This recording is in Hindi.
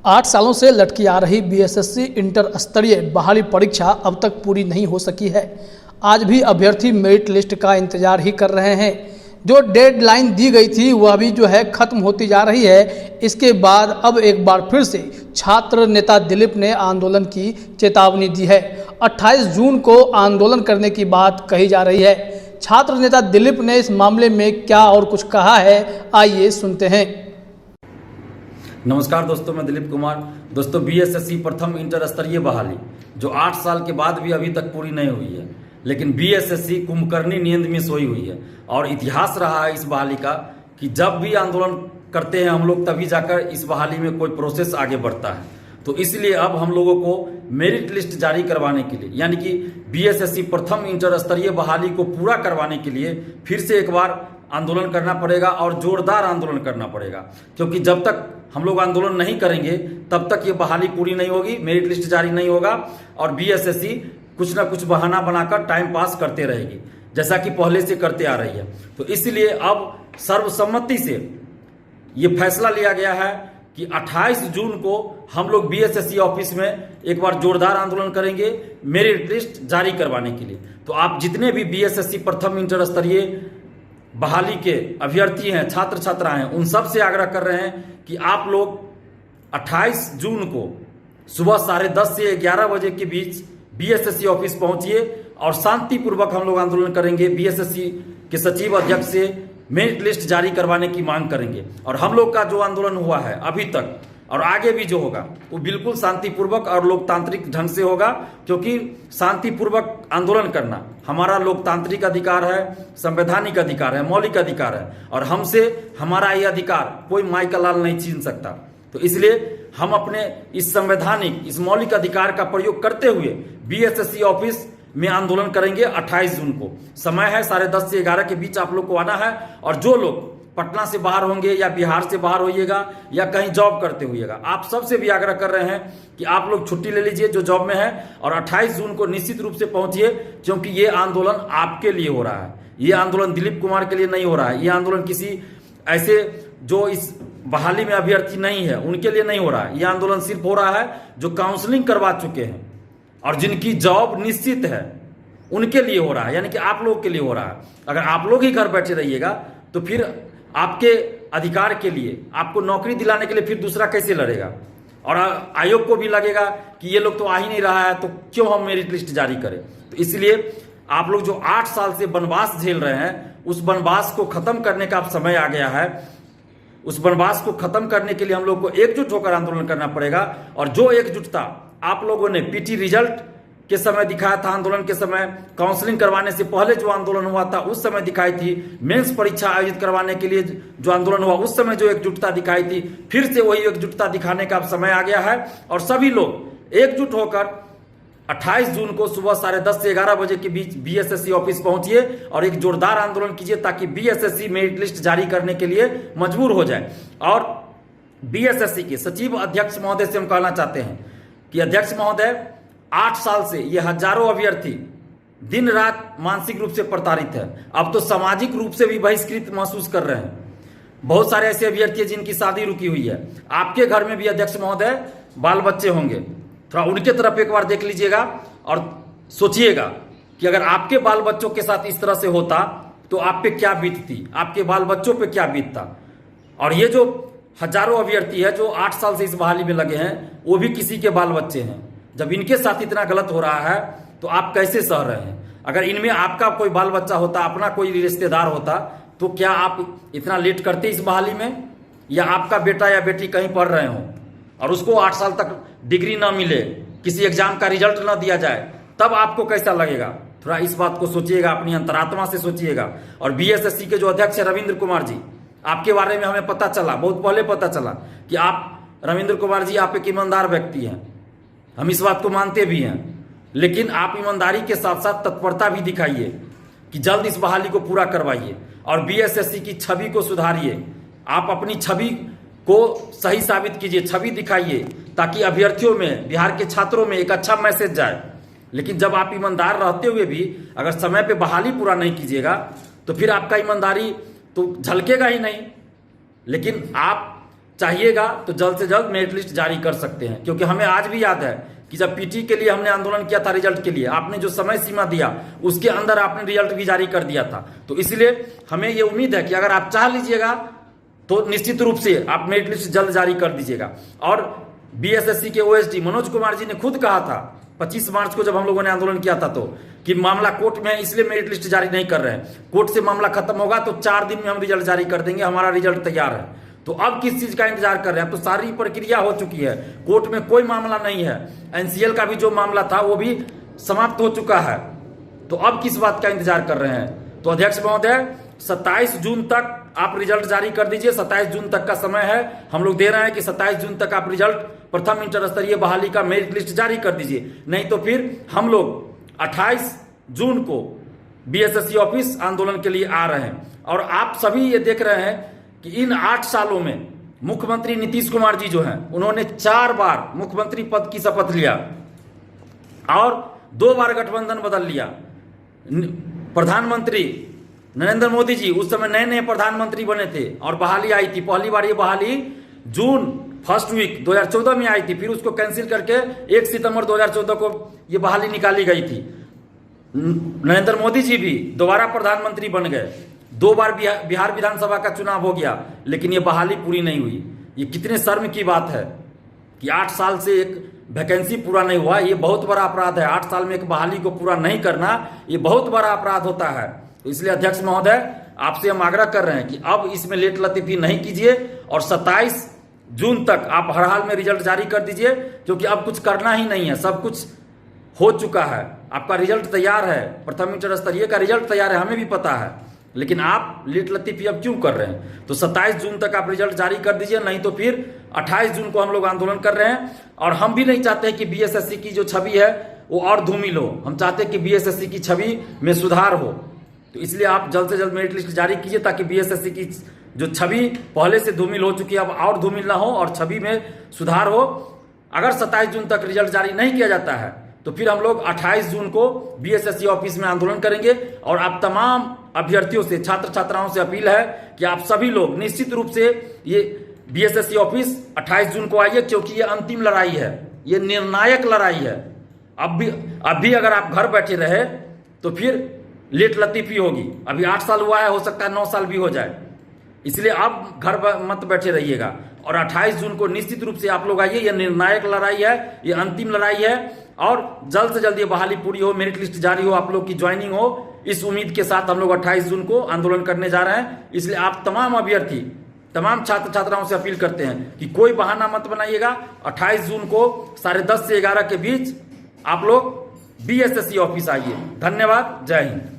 8 सालों से लटकी आ रही बीएसएससी इंटर स्तरीय बहाली परीक्षा अब तक पूरी नहीं हो सकी है। आज भी अभ्यर्थी मेरिट लिस्ट का इंतजार ही कर रहे हैं। जो डेडलाइन दी गई थी वह भी जो है खत्म होती जा रही है। इसके बाद अब एक बार फिर से छात्र नेता दिलीप ने आंदोलन की चेतावनी दी है। 28 जून को आंदोलन करने की बात कही जा रही है। छात्र नेता दिलीप ने इस मामले में क्या और कुछ कहा है, आइए सुनते हैं। नमस्कार दोस्तों, मैं दिलीप कुमार। दोस्तों, बीएसएससी प्रथम इंटर स्तरीय बहाली जो 8 साल के बाद भी अभी तक पूरी नहीं हुई है, लेकिन बीएसएससी कुंभकर्णी नींद में सोई हुई है। और इतिहास रहा है इस बहाली का कि जब भी आंदोलन करते हैं हम लोग तभी जाकर इस बहाली में कोई प्रोसेस आगे बढ़ता है। तो इसलिए अब हम लोगों को मेरिट लिस्ट जारी करवाने के लिए, यानी कि बीएसएससी प्रथम इंटर स्तरीय बहाली को पूरा करवाने के लिए फिर से एक बार आंदोलन करना पड़ेगा और जोरदार आंदोलन करना पड़ेगा, क्योंकि जब तक हम लोग आंदोलन नहीं करेंगे तब तक ये बहाली पूरी नहीं होगी, मेरिट लिस्ट जारी नहीं होगा और बीएसएससी कुछ ना कुछ बहाना बनाकर टाइम पास करते रहेगी, जैसा कि पहले से करते आ रही है। तो इसलिए अब सर्वसम्मति से ये फैसला लिया गया है कि 28 जून को हम लोग बीएसएससी ऑफिस में एक बार जोरदार आंदोलन करेंगे मेरिट लिस्ट जारी करवाने के लिए। तो आप जितने भी बीएसएससी प्रथम इंटर स्तरीय बहाली के अभ्यर्थी हैं, छात्र छात्राएं हैं, उन सब से आग्रह कर रहे हैं कि आप लोग 28 जून को सुबह 10:30 से 11 बजे के बीच बीएसएससी ऑफिस पहुंचिए और शांतिपूर्वक हम लोग आंदोलन करेंगे। बीएसएससी के सचिव अध्यक्ष से मेरिट लिस्ट जारी करवाने की मांग करेंगे। और हम लोग का जो आंदोलन हुआ है अभी तक और आगे भी जो होगा वो बिल्कुल शांतिपूर्वक और लोकतांत्रिक ढंग से होगा, क्योंकि शांतिपूर्वक आंदोलन करना हमारा लोकतांत्रिक अधिकार है, संवैधानिक अधिकार है, मौलिक अधिकार है और हमसे हमारा ये अधिकार कोई माई का लाल नहीं छीन सकता। तो इसलिए हम अपने इस संवैधानिक, इस मौलिक अधिकार का प्रयोग करते हुए बीएसएससी ऑफिस में आंदोलन करेंगे 28 जून को। समय है 10:30 से 11 के बीच आप लोग को आना है। और जो लोग पटना से बाहर होंगे या बिहार से बाहर होइएगा या कहीं जॉब करते हुएगा, आप सबसे भी आग्रह कर रहे हैं कि आप लोग छुट्टी ले लीजिए जो जॉब में है और 28 जून को निश्चित रूप से पहुंचिए, क्योंकि ये आंदोलन आपके लिए हो रहा है। ये आंदोलन दिलीप कुमार के लिए नहीं हो रहा है। ये आंदोलन किसी ऐसे जो इस बहाली में अभ्यर्थी नहीं है उनके लिए नहीं हो रहा है। ये आंदोलन सिर्फ हो रहा है जो काउंसलिंग करवा चुके हैं और जिनकी जॉब निश्चित है उनके लिए हो रहा है, यानी कि आप लोग के लिए हो रहा है। अगर आप लोग ही घर बैठे रहिएगा तो फिर आपके अधिकार के लिए, आपको नौकरी दिलाने के लिए फिर दूसरा कैसे लड़ेगा? और आयोग को भी लगेगा कि ये लोग तो आ ही नहीं रहा है, तो क्यों हम मेरिट लिस्ट जारी करें? तो इसलिए आप लोग जो 8 साल से वनवास झेल रहे हैं, उस वनवास को खत्म करने का अब समय आ गया है। उस वनवास को खत्म करने के लिए हम लोग को एकजुट होकर आंदोलन करना पड़ेगा। और जो एकजुटता आप लोगों ने पीटी रिजल्ट के समय दिखाया था, आंदोलन के समय, काउंसलिंग करवाने से पहले जो आंदोलन हुआ था उस समय दिखाई थी, मेंस परीक्षा आयोजित करवाने के लिए जो आंदोलन हुआ उस समय जो एकजुटता दिखाई थी, फिर से वही एकजुटता दिखाने का अब समय आ गया है। और सभी लोग एकजुट होकर 28 जून को सुबह 10:30 से 11 बजे के बीच बीएसएससी ऑफिस पहुंचिए और एक जोरदार आंदोलन कीजिए, ताकि बीएसएससी मेरिट लिस्ट जारी करने के लिए मजबूर हो जाए। और बीएसएससी के सचिव अध्यक्ष महोदय से हम कहना चाहते हैं कि अध्यक्ष महोदय, 8 साल से ये हजारों अभ्यर्थी दिन रात मानसिक रूप से प्रताड़ित है, अब तो सामाजिक रूप से भी बहिष्कृत महसूस कर रहे हैं। बहुत सारे ऐसे अभ्यर्थी हैं जिनकी शादी रुकी हुई है। आपके घर में भी अध्यक्ष महोदय बाल बच्चे होंगे, थोड़ा उनके तरफ एक बार देख लीजिएगा और सोचिएगा कि अगर आपके बाल बच्चों के साथ इस तरह से होता तो आप पे क्या बीतती, आपके बाल बच्चों पे क्या बीतता। और ये जो हजारों अभ्यर्थी है जो 8 साल से इस बहाली में लगे हैं, वो भी किसी के बाल बच्चे हैं। जब इनके साथ इतना गलत हो रहा है तो आप कैसे सह रहे हैं? अगर इनमें आपका कोई बाल बच्चा होता, अपना कोई रिश्तेदार होता, तो क्या आप इतना लेट करते इस बहाली में? या आपका बेटा या बेटी कहीं पढ़ रहे हो और उसको 8 साल तक डिग्री ना मिले, किसी एग्जाम का रिजल्ट ना दिया जाए, तब आपको कैसा लगेगा? थोड़ा इस बात को सोचिएगा, अपनी अंतरात्मा से सोचिएगा। और बीएसएससी के जो अध्यक्ष है रविंद्र कुमार जी, आपके बारे में हमें पता चला, बहुत पहले पता चला कि आप रविंद्र कुमार जी आप एक ईमानदार व्यक्ति हैं, हम इस बात को मानते भी हैं। लेकिन आप ईमानदारी के साथ साथ तत्परता भी दिखाइए कि जल्द इस बहाली को पूरा करवाइए और बीएसएससी की छवि को सुधारिए। आप अपनी छवि को सही साबित कीजिए, छवि दिखाइए, ताकि अभ्यर्थियों में, बिहार के छात्रों में एक अच्छा मैसेज जाए। लेकिन जब आप ईमानदार रहते हुए भी अगर समय पे बहाली पूरा नहीं कीजिएगा तो फिर आपका ईमानदारी तो झलकेगा ही नहीं। लेकिन आप चाहिएगा तो जल्द से जल्द मेरिट लिस्ट जारी कर सकते हैं, क्योंकि हमें आज भी याद है कि जब पीटी के लिए हमने आंदोलन किया था रिजल्ट के लिए, आपने जो समय सीमा दिया उसके अंदर आपने रिजल्ट भी जारी कर दिया था। तो इसलिए हमें ये उम्मीद है कि अगर आप चाह लीजिएगा तो निश्चित रूप से आप मेरिट लिस्ट जल्द जारी कर दीजिएगा। और बीएसएससी के ओएसडी मनोज कुमार जी ने खुद कहा था 25 मार्च को जब हम लोगों ने आंदोलन किया था तो कि मामला कोर्ट में है इसलिए मेरिट लिस्ट जारी नहीं कर रहे हैं, कोर्ट से मामला खत्म होगा तो 4 दिन में हम रिजल्ट जारी कर देंगे, हमारा रिजल्ट तैयार है। तो अब किस चीज का इंतजार कर रहे हैं? अब तो सारी प्रक्रिया हो चुकी है, कोर्ट में कोई मामला नहीं है, एनसीएल का भी जो मामला था वो भी समाप्त हो चुका है, तो अब किस बात का इंतजार कर रहे हैं? तो अध्यक्ष महोदय 27 जून तक आप रिजल्ट जारी कर दीजिए, 27 जून तक का समय है, हम लोग दे रहे हैं कि 27 जून तक आप रिजल्ट प्रथम इंटर स्तरीय बहाली का मेरिट लिस्ट जारी कर दीजिए, नहीं तो फिर हम लोग 28 जून को बीएसएससी ऑफिस आंदोलन के लिए आ रहे हैं। और आप सभी ये देख रहे हैं कि इन 8 सालों में मुख्यमंत्री नीतीश कुमार जी जो हैं उन्होंने 4 बार मुख्यमंत्री पद की शपथ लिया और 2 बार गठबंधन बदल लिया। प्रधानमंत्री नरेंद्र मोदी जी उस समय नए नए प्रधानमंत्री बने थे और बहाली आई थी, पहली बार ये बहाली जून फर्स्ट वीक 2014 में आई थी, फिर उसको कैंसिल करके 1 सितंबर 2014 को ये बहाली निकाली गई थी। नरेंद्र मोदी जी भी दोबारा प्रधानमंत्री बन गए, 2 बार बिहार विधानसभा का चुनाव हो गया, लेकिन ये बहाली पूरी नहीं हुई। ये कितने शर्म की बात है कि 8 साल से एक वैकेंसी पूरा नहीं हुआ, ये बहुत बड़ा अपराध है। 8 साल में एक बहाली को पूरा नहीं करना ये बहुत बड़ा अपराध होता है। तो इसलिए अध्यक्ष महोदय आपसे हम आग्रह कर रहे हैं कि अब इसमें लेट लतीफी नहीं कीजिए और 27 जून तक आप हर हाल में रिजल्ट जारी कर दीजिए, क्योंकि अब कुछ करना ही नहीं है, सब कुछ हो चुका है, आपका रिजल्ट तैयार है, प्रथम इंटर स्तरीय का रिजल्ट तैयार है, हमें भी पता है, लेकिन आप लेट लतीफी अब क्यों कर रहे हैं? तो 27 जून तक आप रिजल्ट जारी कर दीजिए, नहीं तो फिर 28 जून को हम लोग आंदोलन कर रहे हैं। और हम भी नहीं चाहते कि बीएसएससी की जो छवि है वो और धूमिल हो, हम चाहते हैं कि बीएसएससी की छवि में सुधार हो। तो इसलिए आप जल्द से जल्द मेरिट लिस्ट जारी कीजिए ताकि बीएसएससी की जो छवि पहले से धूमिल हो चुकी है अब और धूमिल ना हो और छवि में सुधार हो। अगर 27 जून तक रिजल्ट जारी नहीं किया जाता है तो फिर हम लोग 28 जून को बीएसएससी ऑफिस में आंदोलन करेंगे। और आप तमाम अभ्यर्थियों से, छात्र छात्राओं से अपील है कि आप सभी लोग निश्चित रूप से ये बीएसएससी ऑफिस 28 जून को आइए, क्योंकि ये अंतिम लड़ाई है, ये निर्णायक लड़ाई है। अब भी अगर आप घर बैठे रहे तो फिर लेट लतीफी होगी। अभी 8 साल हुआ है, हो सकता है 9 साल भी हो जाए, इसलिए आप घर मत बैठे रहिएगा। और 28 जून को निश्चित रूप से आप लोग आइए, यह निर्णायक लड़ाई है, ये अंतिम लड़ाई है और जल्द से जल्द ये बहाली पूरी हो, मेरिट लिस्ट जारी हो, आप लोग की ज्वाइनिंग हो, इस उम्मीद के साथ हम लोग 28 जून को आंदोलन करने जा रहे हैं। इसलिए आप तमाम अभ्यर्थी, तमाम छात्र छात्राओं से अपील करते हैं कि कोई बहाना मत बनाइएगा। 28 जून को 10:30 से 11 के बीच आप लोग बीएसएससी ऑफिस आइए। धन्यवाद, जय हिंद।